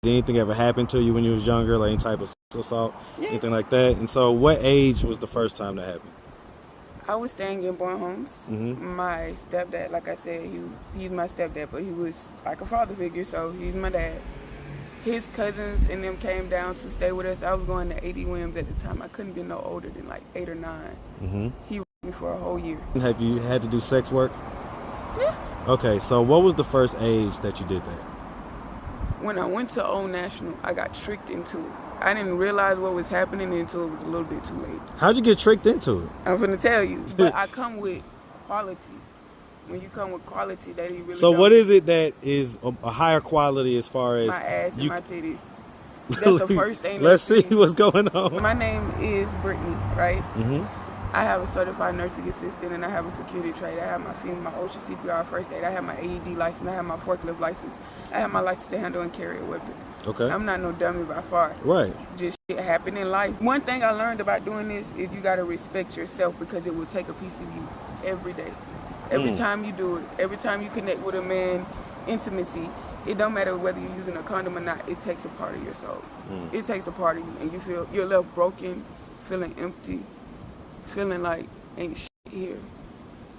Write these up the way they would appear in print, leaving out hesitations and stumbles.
Did anything ever happen to you when you was younger, like any type of sexual assault, Yeah. anything like that? And so what age was the first time that happened? I was staying in Bourne Homes. Mm-hmm. My stepdad, like I said, he's my stepdad, but he was like a father figure, so he's my dad. His cousins and them came down to stay with us. I was going to 80 Williams at the time. I couldn't be no older than like 8 or 9. Mm-hmm. He was with me for a whole year. Have you had to do sex work? Yeah. Okay, so what was the first age that you did that? When I went to Old National, I got tricked into it. I didn't realize what was happening until it was a little bit too late. How'd you get tricked into it? I'm finna tell you, but I come with quality. When you come with quality, they really So don't. what is it that is a higher quality as far as... My ass and my titties. That's the first thing. Let's see what's going on. My name is Britney, right? Mm-hmm. I have a certified nursing assistant and I have a security trade. I have my FEMA, my OSHA CPR first aid. I have my AED license. I have my forklift license. I have my license to handle and carry a weapon. Okay. I'm not no dummy by far. Right. Just shit happen in life. One thing I learned about doing this is you got to respect yourself because it will take a piece of you every day. Every time you do it, every time you connect with a man, intimacy, it don't matter whether you're using a condom or not, it takes a part of your soul. It takes a part of you and you feel, you're left broken, feeling empty, feeling like ain't shit here.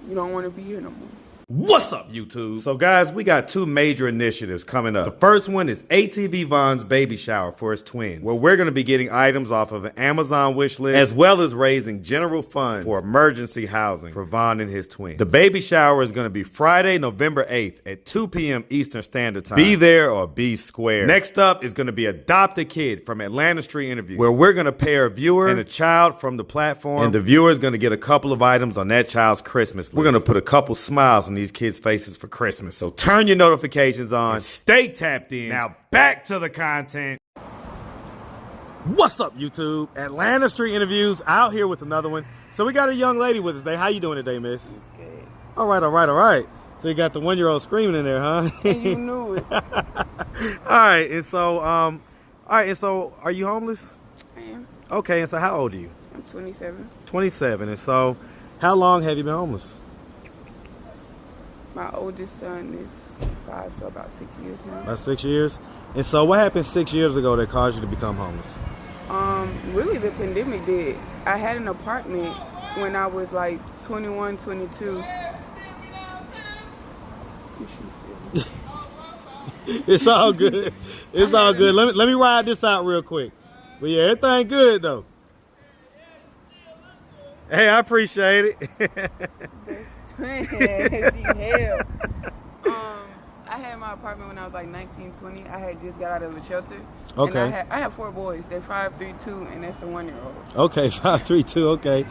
You don't want to be here no more. What's up, YouTube? So guys, we got two major initiatives coming up. The first one is ATV Von's baby shower for his twins, where we're going to be getting items off of an Amazon wish list, as well as raising general funds for emergency housing for Von and his twins. The baby shower is going to be Friday, November 8th at 2 p.m. Eastern Standard Time. Be there or be square. Next up is going to be Adopt a Kid from Atlanta Street Interviews, where we're going to pair a viewer and a child from the platform, and the viewer is going to get a couple of items on that child's Christmas list. We're going to put a couple smiles on these kids' faces for Christmas. So turn your notifications on and stay tapped in. Now back to the content. What's up, YouTube? Atlanta Street Interviews out here with another one. So we got a young lady with us today. How you doing today, miss? Okay. All right. So you got the 1-year-old screaming in there, huh? And you knew it. All right, and so are you homeless? I am. Okay, and so how old are you? I'm 27. 27. And so how long have you been homeless? My oldest son is 5, so about 6 years now. About 6 years. And so what happened 6 years ago that caused you to become homeless? Really the pandemic did. I had an apartment when I was like 21, 22. It's all good. It's all good. Let me ride this out real quick. But yeah, everything good though. Hey, I appreciate it. She hell. I had my apartment when I was like 19, 20. I had just got out of a shelter. Okay. And I have 4 boys. They're 5, 3, 2, and that's the 1-year-old. Okay, 5, 3, 2. Okay.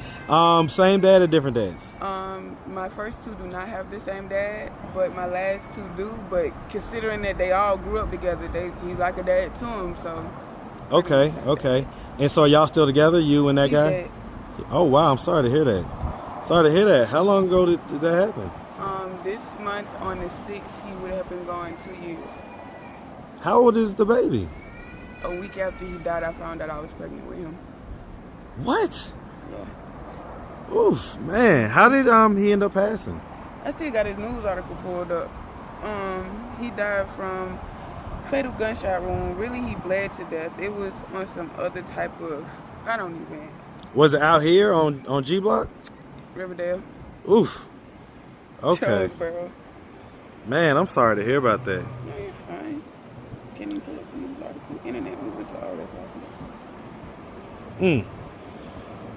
Same dad or different dads? My first 2 do not have the same dad, but my last 2 do. But considering that they all grew up together, he's like a dad to him. So. Okay. And so are y'all still together, you and that He's guy? dead. Oh wow, I'm sorry to hear that. How long ago did that happen? This month on the 6th, he would have been gone 2 years. How old is the baby? A week after he died, I found out I was pregnant with him. What? Yeah. Oof, man. How did he end up passing? I still got his news article pulled up. He died from fatal gunshot wound. Really, he bled to death. It was on some other type of, I don't even. Was it out here on G Block? Riverdale. Oof. Okay. Bro. Man, I'm sorry to hear about that. No, you're fine. Can't even pull up the news article. Internet news, all that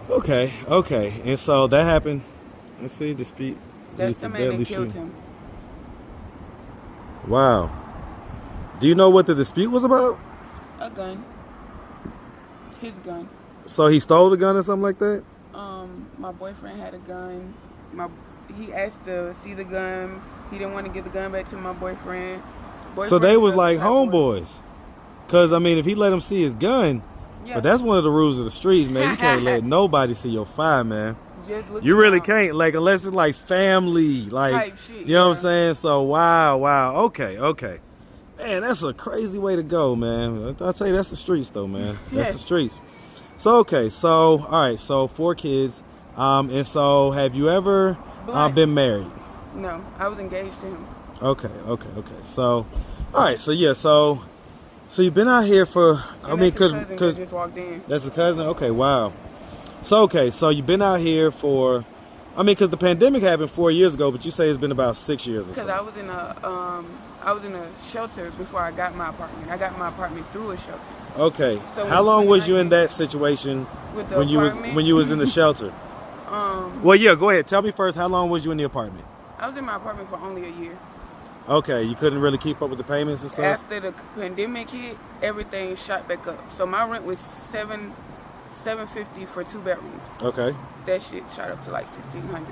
stuff. Okay. And so that happened. Let's see, dispute. That's the man that killed him. Wow. Do you know what the dispute was about? A gun. His gun. So he stole the gun or something like that? My boyfriend had a gun. He asked to see the gun. He didn't want to give the gun back to my boyfriend. So they was like homeboys. Because, I mean, if he let him see his gun, yeah. But that's one of the rules of the streets, man. You can't let nobody see your fire, man. You really can't, like, unless it's like family, like, type shit, you know what I'm saying? So, wow. Okay. Man, that's a crazy way to go, man. I'll tell you, that's the streets, though, man. That's the streets. So, okay, all right, so 4 kids. And so, have you ever been married? No, I was engaged to him. Okay. So, all right, so yeah, so So you've been out here for, And that's his cousin that just walked in. That's a cousin? Okay, wow. So you've been out here for, because the pandemic happened 4 years ago, but you say it's been about 6 years or so. Because I was in a shelter before I got my apartment. I got my apartment through a shelter. Okay. So how long was you in that situation with the when you was in the shelter? Well, yeah, go ahead. Tell me first, how long was you in the apartment? I was in my apartment for only a year. Okay, you couldn't really keep up with the payments and stuff? After the pandemic hit, everything shot back up. So my rent was $750 for 2 bedrooms. Okay. That shit shot up to like $1,600.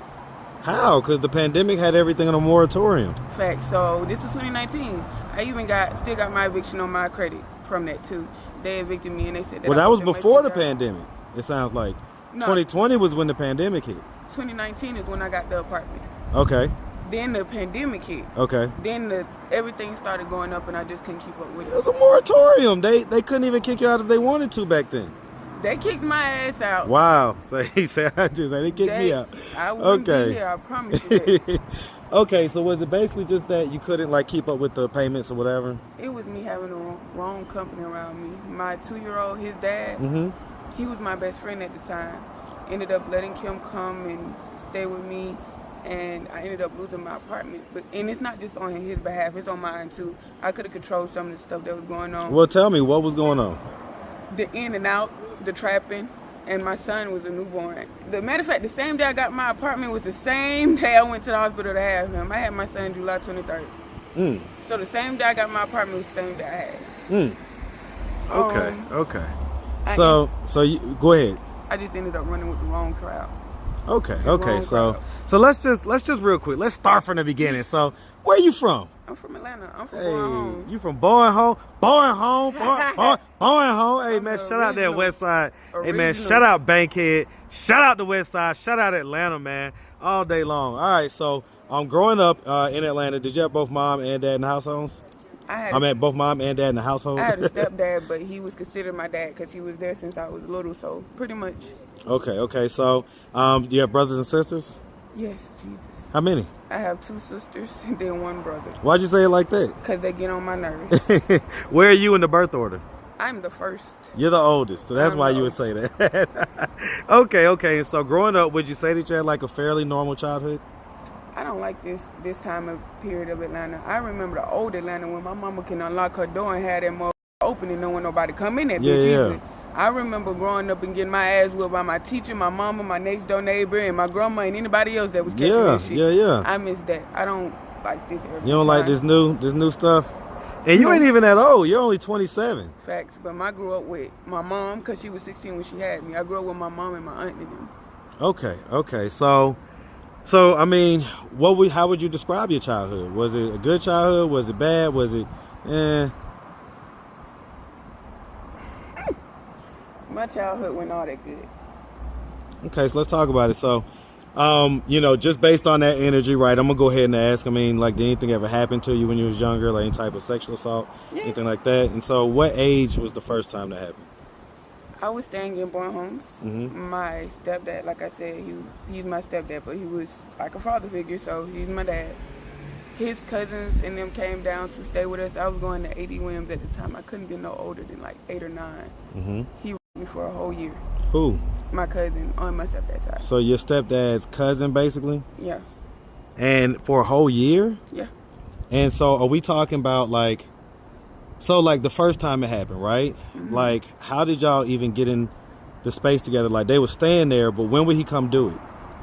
How? Because the pandemic had everything on a moratorium. Fact. So this was 2019. I even still got my eviction on my credit from that too. They evicted me and they said that. Well, that was before the pandemic. It sounds like. No. 2020 was when the pandemic hit. 2019 is when I got the apartment. Okay. Then the pandemic hit. Okay. Then everything started going up and I just couldn't keep up with it. It was a moratorium. They couldn't even kick you out if they wanted to back then. They kicked my ass out. Wow. So he said, they kicked me out. I wouldn't be here, I promise you that. Okay, so was it basically just that you couldn't keep up with the payments or whatever? It was me having the wrong company around me. My 2-year-old, his dad, he was my best friend at the time. Ended up letting him come and stay with me, and I ended up losing my apartment. And it's not just on his behalf, it's on mine too. I could have controlled some of the stuff that was going on. Well, tell me, what was going on? The in and out, the trapping, and my son was a newborn. The matter of fact, the same day I got my apartment was the same day I went to the hospital to have him. I had my son July 23rd. So the same day I got my apartment was the same day I had. Okay. So you go ahead. I just ended up running with the wrong crowd. Okay. So let's just real quick. Let's start from the beginning. So where are you from? I'm from Atlanta. I'm from Bowen Home. You from Bowen Home? Bowen Home. Hey man, shout out that West Side. Hey man, shout out Bankhead. Shout out the West Side. Shout out Atlanta, man. All day long. All right. So growing up in Atlanta, did you have both mom and dad in the households? Both mom and dad in the household. I had a stepdad, but he was considered my dad because he was there since I was little. So pretty much. Okay. So do you have brothers and sisters? Yes, Jesus. How many? I have 2 sisters and then 1 brother. Why'd you say it like that? Because they get on my nerves. Where are you in the birth order? I'm the first. You're the oldest, so that's why you would say that. Okay. So growing up, would you say that you had a fairly normal childhood? I don't like this time of period of Atlanta. I remember the old Atlanta when my mama can unlock her door and have that mother open and no one nobody come in that bitch either. I remember growing up and getting my ass whipped by my teacher, my mama, my next door neighbor, and my grandma, and anybody else that was catching this shit. Yeah. I miss that. I don't like this every You don't like this new stuff? And you ain't even that old. You're only 27. Facts. But I grew up with my mom because she was 16 when she had me. I grew up with my mom and my aunt and them. Okay. So how would you describe your childhood? Was it a good childhood? Was it bad? Was it My childhood wasn't all that good. Okay, so let's talk about it. So, just based on that energy, right, I'm going to go ahead and ask, did anything ever happen to you when you was younger, any type of sexual assault, anything like that? And so what age was the first time that happened? I was staying in Bowen Homes. My stepdad, like I said, he's my stepdad, but he was like a father figure, so he's my dad. His cousins and them came down to stay with us. I was going to A.D. Williams at the time. I couldn't get no older than 8 or 9. He me for a whole year. Who? My cousin on my stepdad's side. So your stepdad's cousin, basically? Yeah. And for a whole year? Yeah. And so are we talking about the first time it happened, right? How did y'all even get in the space together? They were staying there, but when would he come do it?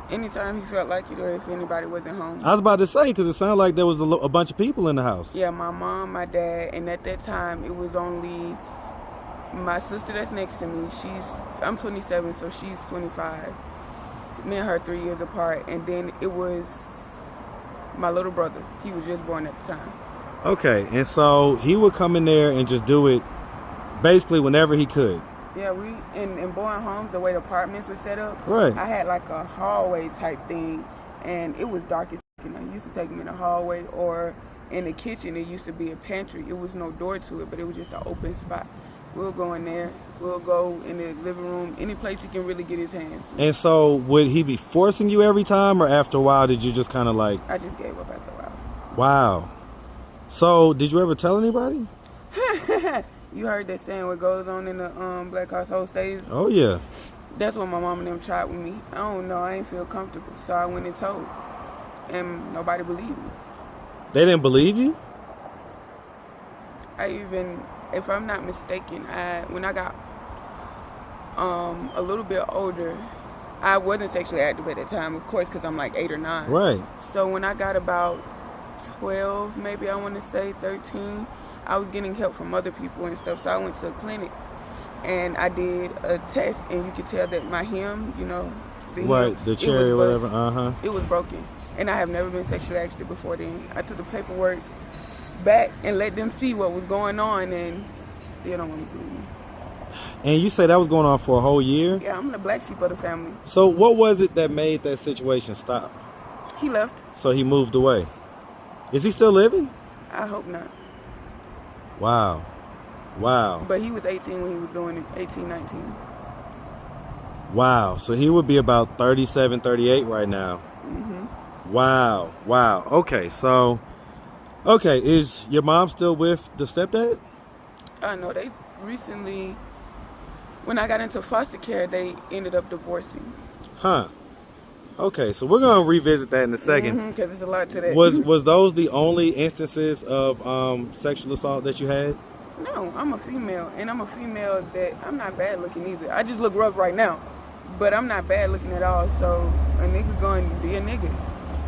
Anytime he felt like it or if anybody wasn't home. I was about to say, because it sounded like there was a bunch of people in the house. Yeah, my mom, my dad, and at that time it was only my sister that's next to me. I'm 27, so she's 25. Me and her 3 years apart. And then it was my little brother. He was just born at the time. Okay, and so he would come in there and just do it basically whenever he could. Yeah, we in Bowen Homes, the way the apartments were set up, right. I had a hallway type thing, and it was dark as f***ing. He used to take me in the hallway or in the kitchen. It used to be a pantry. It was no door to it, but it was just an open spot. We'll go in there. We'll go in the living room, any place he can really get his hands to. And so would he be forcing you every time, or after a while did you just kind of I just gave up after a while. Wow. So did you ever tell anybody? You heard that saying, what goes on in the black household stays? Oh, yeah. That's what my mom and them tried with me. I don't know. I ain't feel comfortable. So I went and told. And nobody believed me. They didn't believe you? If I'm not mistaken, when I got a little bit older, I wasn't sexually active at that time, of course, because I'm like 8 or 9. Right. So when I got about 12, maybe I want to say 13, I was getting help from other people and stuff. So I went to a clinic and I did a test, and you could tell that my hem, the cherry or whatever, it was broken. And I have never been sexually active before then. I took the paperwork back and let them see what was going on, and still don't want to believe me. And you say that was going on for a whole year? Yeah, I'm the black sheep of the family. So what was it that made that situation stop? He left. So he moved away. Is he still living? I hope not. Wow. But he was 18 when he was doing it, 18, 19. Wow. So he would be about 37, 38 right now. Mm-hmm. Wow. Okay, is your mom still with the stepdad? No, they recently, when I got into foster care, they ended up divorcing. Huh. Okay, so we're going to revisit that in a second. Because there's a lot to that. Was those the only instances of sexual assault that you had? No, I'm a female, and I'm a female that I'm not bad looking either. I just look rough right now, but I'm not bad looking at all. So a nigga going to be a nigga.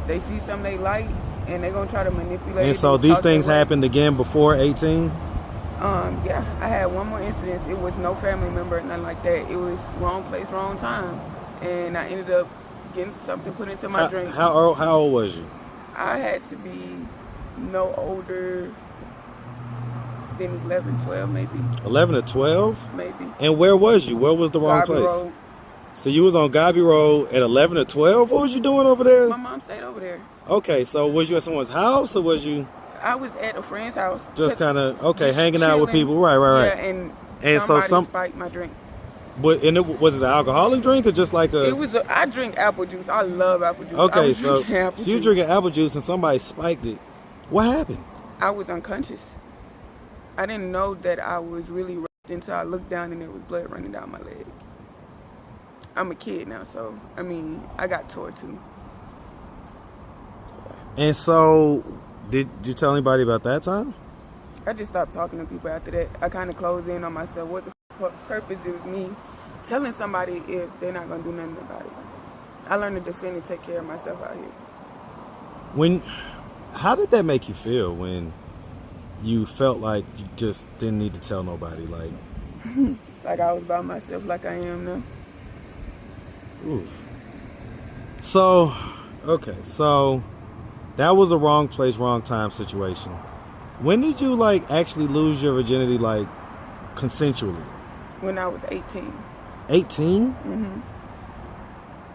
They see something they like, and they're going to try to manipulate it. And so these things happened again before 18? Yeah, I had one more incident. It was no family member, nothing like that. It was wrong place, wrong time, and I ended up getting something put into my drink. How old was you? I had to be no older than 11, 12 maybe. 11 or 12? Maybe. And where was you? Where was the wrong Garby place? Road. So you was on Gabi Road at 11 or 12? What was you doing over there? My mom stayed over there. Okay, so was you at someone's house or was you... I was at a friend's house. Just kind of, just hanging out with chilling. people. Right. Yeah, and somebody spiked my drink. Was it an alcoholic drink or just like a... I drink apple juice. I love apple juice. Okay, so you drinking apple juice and somebody spiked it. What happened? I was unconscious. I didn't know that I was really raped until I looked down and there was blood running down my leg. I'm a kid now, so, I got tore too. And so, did you tell anybody about that time? I just stopped talking to people after that. I kind of closed in on myself. What the purpose is me telling somebody if they're not going to do nothing about it? I learned to defend and take care of myself out here. How did that make you feel when you felt like you just didn't need to tell nobody? Like I was by myself like I am now. Ooh. So that was a wrong place, wrong time situation. When did you actually lose your virginity consensually? When I was 18. 18? Mm-hmm.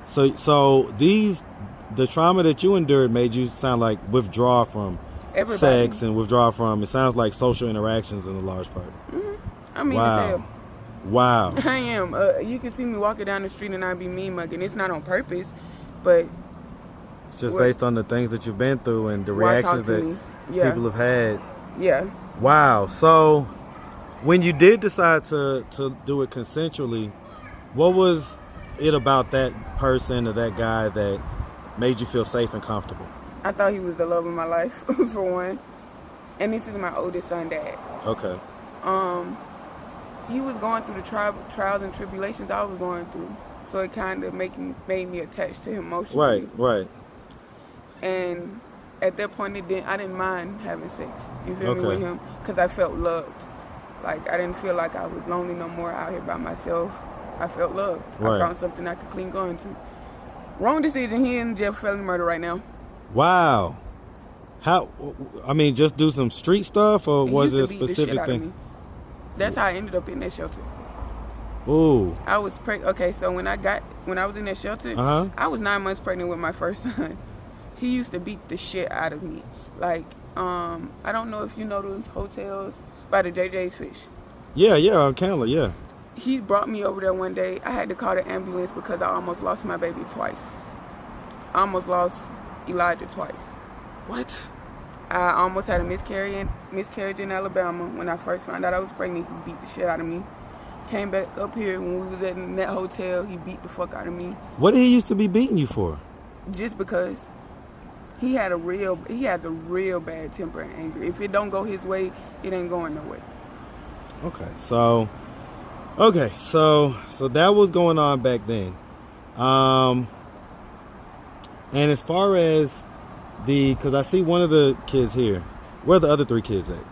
So the trauma that you endured made you sound like withdraw from everybody. Sex and withdraw from, it sounds like social interactions in a large part. Mm-hmm. Wow. As hell. Wow. I am. You can see me walking down the street and I be mean mugging. It's not on purpose, but it's just based on the things that you've been through and the reactions that people have had. Yeah. Wow. So when you did decide to do it consensually, what was it about that person or that guy that made you feel safe and comfortable? I thought he was the love of my life, for one. And this is my oldest son, Dad. Okay. He was going through the trials and tribulations I was going through. So it kind of made me attached to him emotionally. Right. And at that point, I didn't mind having sex. You feel me, with him? Because I felt loved. I didn't feel like I was lonely no more out here by myself. I felt loved. Right. I found something I could cling on to. Wrong decision. He in jail for felony murder right now. Wow. How? Just do some street stuff, or was it a specific thing? That's how I ended up in that shelter. Ooh. I was pregnant. Okay, so when I was in that shelter, I was 9 months pregnant with my first son. He used to beat the shit out of me. I don't know if you know those hotels by the JJ's Fish. Yeah, on Candler, yeah. He brought me over there one day. I had to call the ambulance because I almost lost my baby twice. I almost lost Elijah twice. What? I almost had a miscarriage in Alabama. When I first found out I was pregnant, he beat the shit out of me. Came back up here when we was in that hotel, he beat the fuck out of me. What did he used to be beating you for? Just because he has a real bad temper and anger. If it don't go his way, it ain't going no way. Okay, so that was going on back then. And as far as because I see one of the kids here, where are the other 3 kids at?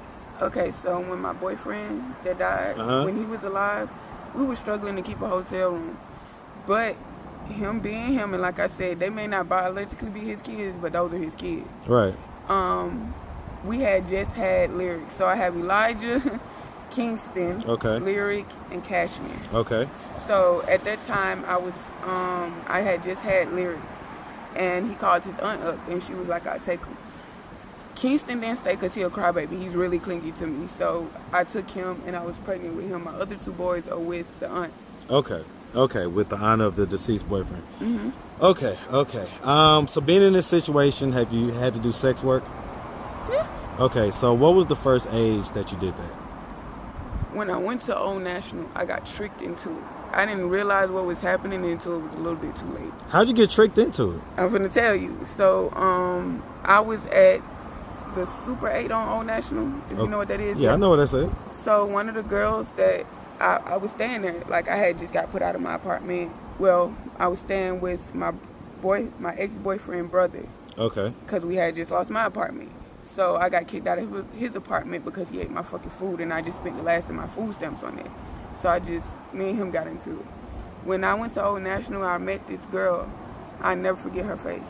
Okay, so when my boyfriend that died, when he was alive, we were struggling to keep a hotel room. But him being him, and like I said, they may not biologically be his kids, but those are his kids. Right. We had just had Lyric. So I have Elijah, Kingston, Lyric, and Cashmere. Okay. So at that time, I had just had Lyric. And he called his aunt up, and she was like, I'll take him. Kingston didn't stay because he's a crybaby. He's really clingy to me. So I took him, and I was pregnant with him. My other 2 boys are with the aunt. Okay, with the aunt of the deceased boyfriend. Mm-hmm. Okay. So being in this situation, have you had to do sex work? Yeah. Okay, so what was the first age that you did that? When I went to Old National, I got tricked into it. I didn't realize what was happening until it was a little bit too late. How'd you get tricked into it? I'm finna tell you. So, I was at the Super 8 on Old National, if you know what that is. Yeah, I know what that is. So, one of the girls that I was staying there, like I had just got put out of my apartment. Well, I was staying with my ex-boyfriend brother. Okay. Because we had just lost my apartment. So, I got kicked out of his apartment because he ate my fucking food, and I just spent the last of my food stamps on it. So, me and him got into it. When I went to Old National, I met this girl. I never forget her face.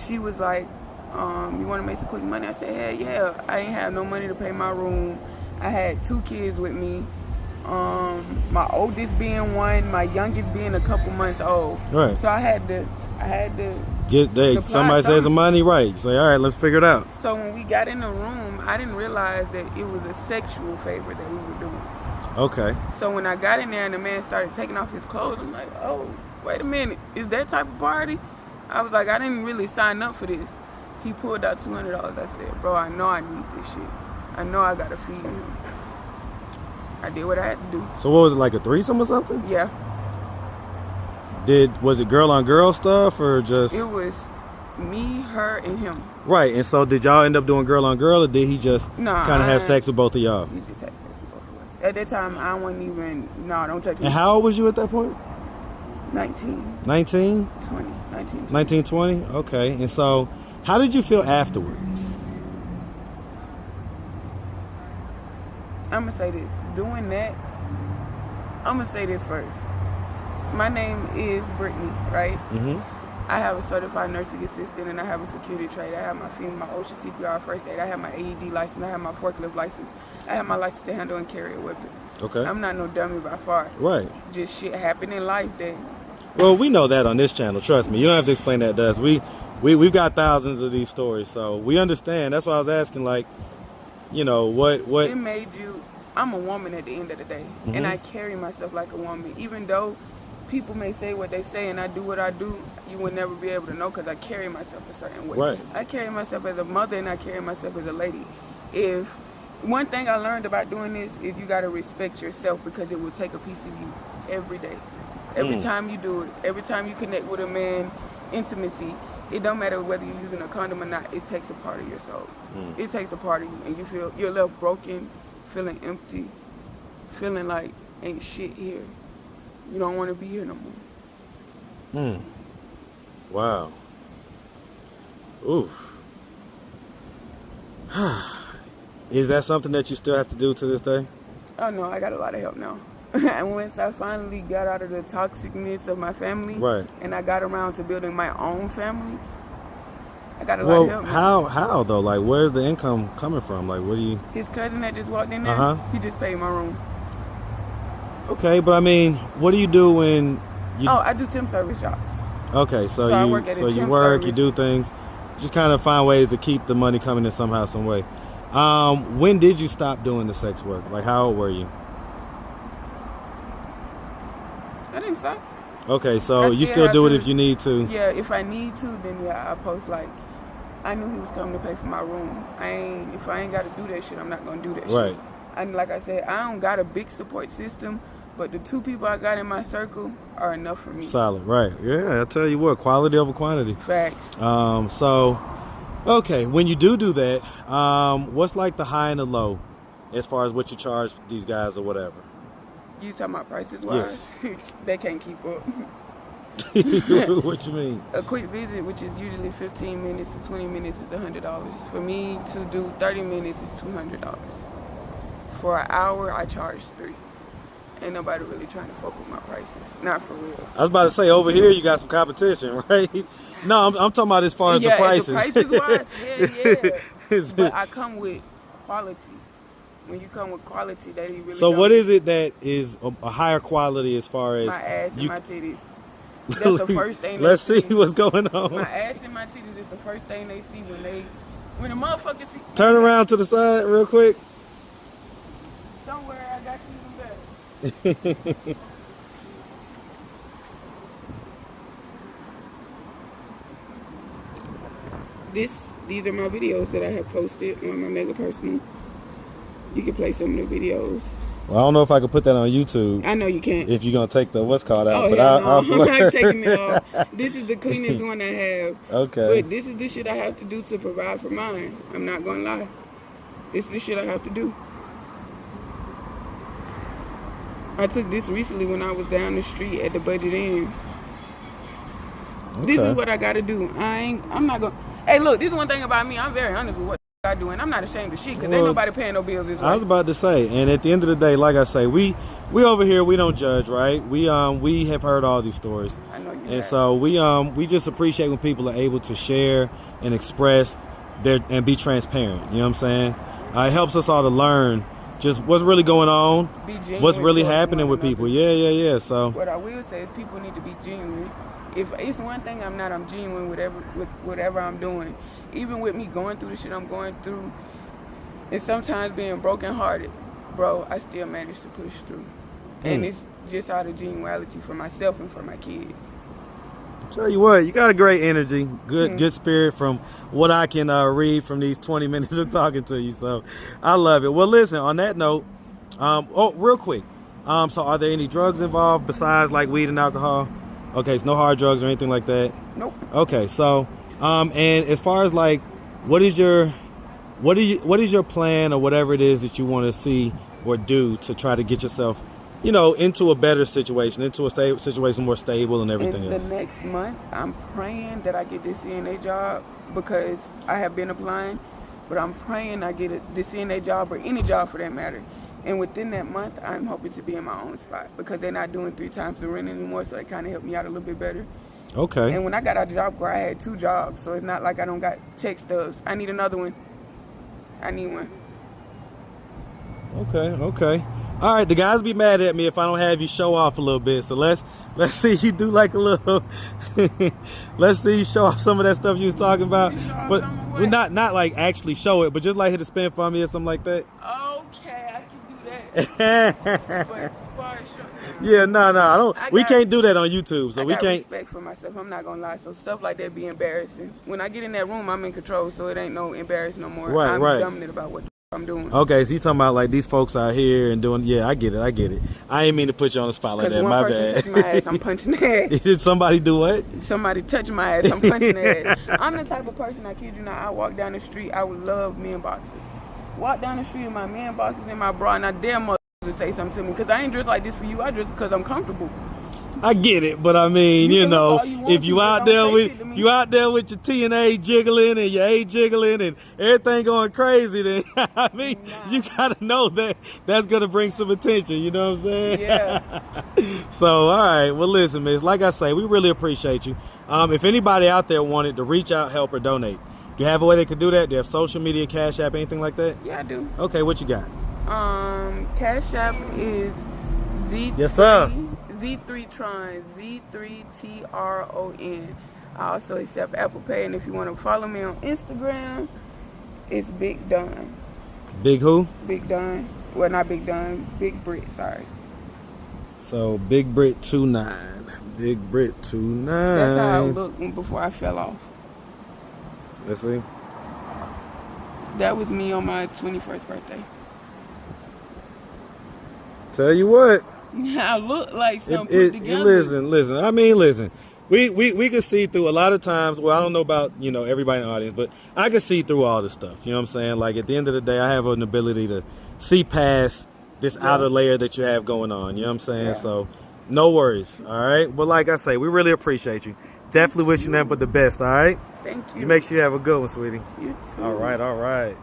She was like, you want to make some quick money? I said, hell yeah. I ain't have no money to pay my room. I had 2 kids with me. My oldest being 1, my youngest being a couple months old. Right. So I had to get somebody says the money, right? Say, all right, let's figure it out. So when we got in the room, I didn't realize that it was a sexual favor that we were doing. Okay. So when I got in there and the man started taking off his clothes, I'm like, oh, wait a minute. Is that type of party? I was like, I didn't really sign up for this. He pulled out $200. I said, bro, I know I need this shit. I know I got to feed him. I did what I had to do. So what was it, like a threesome or something? Yeah. Was it girl on girl stuff or just? It was me, her, and him. Right. And so did y'all end up doing girl on girl, or did he just kind of have sex with both of y'all? He just had sex with both of us. At that time, I wasn't even, don't touch me. And how old was you at that point? 19. 19? 20. 19, 19, 20? Okay. And so how did you feel afterward? I'm going to say this. Doing that, I'm going to say this first. My name is Britney, right? Mm-hmm. I have a certified nursing assistant, and I have a security trade. I have my OSHA CPR first aid. I have my AED license. I have my forklift license. I have my license to handle and carry a weapon. Okay. I'm not no dummy by far. Right. Just shit happened in life that... Well, we know that on this channel. Trust me. You don't have to explain that to us. We've got thousands of these stories, so we understand. That's why I was asking, like, what... It made you... I'm a woman at the end of the day, mm-hmm. and I carry myself like a woman. Even though people may say what they say and I do what I do, you will never be able to know because I carry myself a certain way. Right. I carry myself as a mother and I carry myself as a lady. If one thing I learned about doing this is you got to respect yourself because it will take a piece of you every day. Every time you do it, every time you connect with a man, intimacy, it don't matter whether you're using a condom or not, it takes a part of your soul. It takes a part of you and you're left broken, feeling empty, feeling like ain't shit here. You don't want to be here no more. Wow. Oof. Is that something that you still have to do to this day? Oh no, I got a lot of help now. And once I finally got out of the toxicness of my family, right, and I got around to building my own family, I got a lot of help. How though? Like, where's the income coming from? Like, what do you? His cousin that just walked in there, he just paid my room. Okay, but I mean, what do you do when you... Oh, I do temp service jobs. Okay, so you work, you do things, just kind of find ways to keep the money coming in somehow, some way. When did you stop doing the sex work? Like, how old were you? I didn't stop. Okay, so you still do it if you need to? Yeah, if I need to, then yeah, I post like I knew he was coming to pay for my room. If I ain't got to do that shit, I'm not gonna do that shit. Right. And like I said, I don't got a big support system, but the 2 people I got in my circle are enough for me. Solid, right? Yeah, I tell you what, quality over quantity. Facts. So, okay, when you do that, what's like the high and the low, as far as what you charge these guys or whatever? You talking about prices wise? Yes. They can't keep up. What you mean? A quick visit, which is usually 15 minutes to 20 minutes, is $100. For me to do 30 minutes is $200. For an hour, I charge $3. Ain't nobody really trying to fuck with my prices. Not for real. I was about to say, over here you got some competition, right? No, I'm talking about as far as the prices. Yeah, the prices wise, yeah. But I come with quality. When you come with quality, that you really So don't. what is it that is a higher quality as far as... My ass and my titties. That's the first thing Let's see what's going on. My ass and my titties is the first thing they see when a motherfucker see. Turn around to the side real quick. Don't worry, I got you even better. These are my videos that I have posted on my mega personal. You can play some of the videos. Well, I don't know if I could put that on YouTube. I know you can't. If you're going to take the what's called out. Oh, but hell no. I'll I'm not taking it off. This is the cleanest one I have. Okay. But this is the shit I have to do to provide for mine. I'm not going to lie. This is the shit I have to do. I took this recently when I was down the street at the Budget Inn. Okay. This is what I got to do. I'm not going to... Hey, look, this is one thing about me. I'm very honest with what I do, and I'm not ashamed of shit, because ain't nobody paying no bills this way. I was about to say, and at the end of the day, like I say, we over here, we don't judge, right? We have heard all these stories. I know you And have. so we just appreciate when people are able to share and express and be transparent. You know what I'm saying? It helps us all to learn just what's really going on, what's really happening with people. Yeah. So what I will say is people need to be genuine. If it's one thing I'm genuine with whatever I'm doing. Even with me going through the shit I'm going through, and sometimes being brokenhearted, bro, I still manage to push through. And it's just out of genuality for myself and for my kids. Tell you what, you got a great energy, good spirit from what I can read from these 20 minutes of talking to you. So I love it. Well, listen, on that note, real quick. So are there any drugs involved besides like weed and alcohol? Okay, so no hard drugs or anything like that? Nope. Okay, so and as far as like what is your plan or whatever it is that you want to see or do to try to get yourself, into a better situation, into a situation more stable and everything else? The next month, I'm praying that I get this CNA job, because I have been applying, but I'm praying I get the CNA job or any job for that matter. And within that month, I'm hoping to be in my own spot, because they're not doing 3 times the rent anymore, so it kind of helped me out a little bit better. Okay. And when I got out of the job corps, I had 2 jobs, so it's not like I don't got check stubs. I need another one. I need one. Okay. All right, the guys be mad at me if I don't have you show off a little bit. So let's see you do like a little. Let's see you show off some of that stuff you was talking about, but not like actually show it, but just like hit a spin for me or something like that. Okay, I can do that. But as far as yeah, no, I don't. We can't do that on YouTube, so we can't. I got respect for myself. I'm not gonna lie. So stuff like that be embarrassing. When I get in that room, I'm in control, so it ain't no embarrassing no more. Right. I'm dominant about what I'm doing. Okay, so you talking about like these folks out here and doing? Yeah, I get it. I ain't mean to put you on the spot like that. My bad. Touch my ass, I'm punching their ass. Did somebody do what? Somebody touch my ass, I'm punching their ass. I'm the type of person, I kid you not, I walk down the street, I would love men boxes. Walk down the street in my man boxes and my bra, and I dare mother to say something to me, because I ain't dressed like this for you. I dress because I'm comfortable. I get it, but I mean, if you out there with your T and A jiggling and your A jiggling and everything going crazy, then I mean, you gotta know that that's gonna bring some attention. You know what I'm saying? Yeah. So, all right. Well, listen, miss. Like I say, we really appreciate you. If anybody out there wanted to reach out, help, or donate, do you have a way they could do that? Do you have social media, Cash App, anything like that? Yeah, I do. Okay, what you got? Cash App is Z3. Yes, sir. Z3Tron, Z3TRON. I also accept Apple Pay, and if you want to follow me on Instagram, it's Big Don. Big who? Big Don. Well, not Big Don, Big Brit, sorry. So, Big Brit 29. Big Brit 29. That's how I looked before I fell off. Let's see. That was me on my 21st birthday. Tell you what. I look like something put together. Listen. I mean, listen. We can see through a lot of times. Well, I don't know about, you know, everybody in the audience, but I can see through all this stuff. You know what I'm saying? Like, at the end of the day, I have an ability to see past this outer layer that you have going on. You know what I'm saying? Yeah. So, no worries. All right. But like I say, we really appreciate you. Definitely wish you nothing but the best. All right. Thank you. You make sure you have a good one, sweetie. You too. All right.